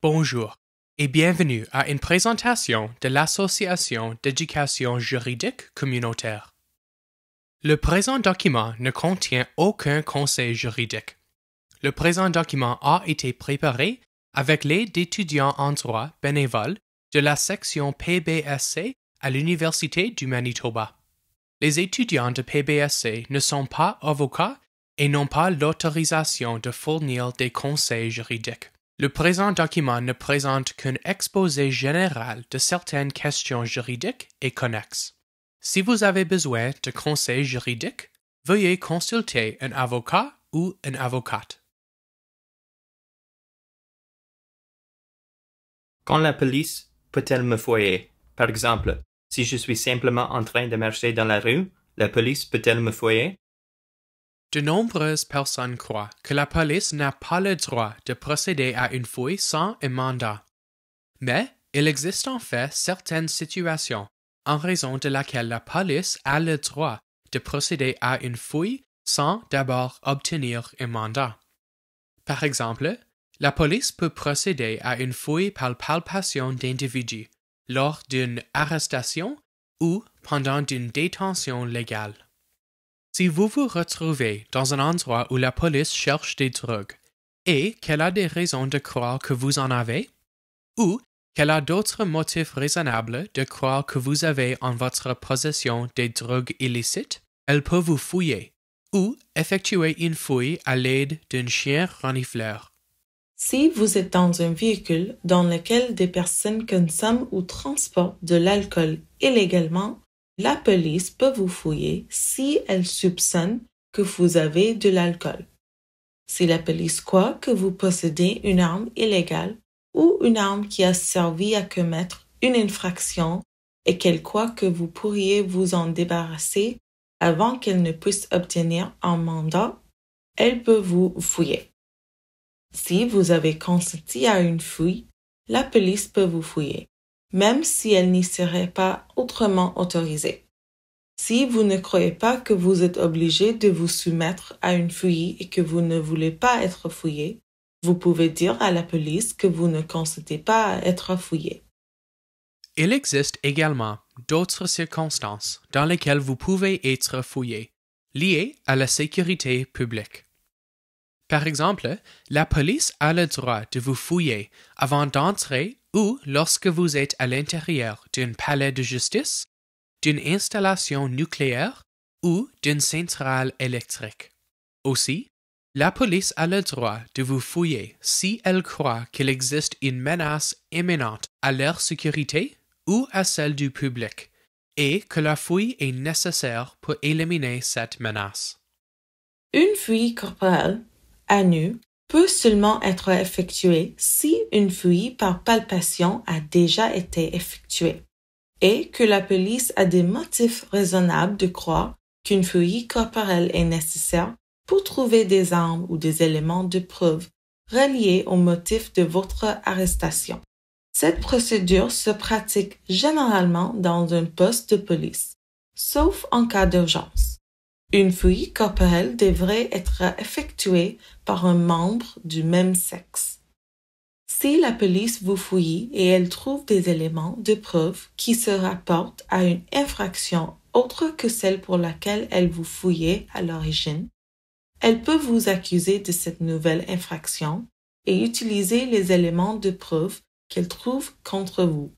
Bonjour et bienvenue à une présentation de l'Association d'éducation juridique communautaire. Le présent document ne contient aucun conseil juridique. Le présent document a été préparé avec l'aide d'étudiants en droit bénévoles de la section PBSC à l'Université du Manitoba. Les étudiants de PBSC ne sont pas avocats et n'ont pas l'autorisation de fournir des conseils juridiques. Le présent document ne présente qu'un exposé général de certaines questions juridiques et connexes. Si vous avez besoin de conseils juridiques, veuillez consulter un avocat ou une avocate. Quand la police peut-elle me fouiller? Par exemple, si je suis simplement en train de marcher dans la rue, la police peut-elle me fouiller? De nombreuses personnes croient que la police n'a pas le droit de procéder à une fouille sans un mandat. Mais il existe en fait certaines situations en raison de laquelle la police a le droit de procéder à une fouille sans d'abord obtenir un mandat. Par exemple, la police peut procéder à une fouille par palpation d'individus lors d'une arrestation ou pendant une détention légale. Si vous vous retrouvez dans un endroit où la police cherche des drogues et qu'elle a des raisons de croire que vous en avez, ou qu'elle a d'autres motifs raisonnables de croire que vous avez en votre possession des drogues illicites, elle peut vous fouiller ou effectuer une fouille à l'aide d'un chien renifleur. Si vous êtes dans un véhicule dans lequel des personnes consomment ou transportent de l'alcool illégalement, la police peut vous fouiller si elle soupçonne que vous avez de l'alcool. Si la police croit que vous possédez une arme illégale ou une arme qui a servi à commettre une infraction et qu'elle croit que vous pourriez vous en débarrasser avant qu'elle ne puisse obtenir un mandat, elle peut vous fouiller. Si vous avez consenti à une fouille, la police peut vous fouiller, même si elle n'y serait pas autrement autorisée. Si vous ne croyez pas que vous êtes obligé de vous soumettre à une fouille et que vous ne voulez pas être fouillé, vous pouvez dire à la police que vous ne consentez pas à être fouillé. Il existe également d'autres circonstances dans lesquelles vous pouvez être fouillé, liées à la sécurité publique. Par exemple, la police a le droit de vous fouiller avant d'entrer ou lorsque vous êtes à l'intérieur d'un palais de justice, d'une installation nucléaire ou d'une centrale électrique. Aussi, la police a le droit de vous fouiller si elle croit qu'il existe une menace imminente à leur sécurité ou à celle du public, et que la fouille est nécessaire pour éliminer cette menace. Une fouille corporelle à nu peut seulement être effectuée si une fouille par palpation a déjà été effectuée et que la police a des motifs raisonnables de croire qu'une fouille corporelle est nécessaire pour trouver des armes ou des éléments de preuve reliés au motif de votre arrestation. Cette procédure se pratique généralement dans un poste de police, sauf en cas d'urgence. Une fouille corporelle devrait être effectuée par un membre du même sexe. Si la police vous fouille et elle trouve des éléments de preuve qui se rapportent à une infraction autre que celle pour laquelle elle vous fouillait à l'origine, elle peut vous accuser de cette nouvelle infraction et utiliser les éléments de preuve qu'elle trouve contre vous.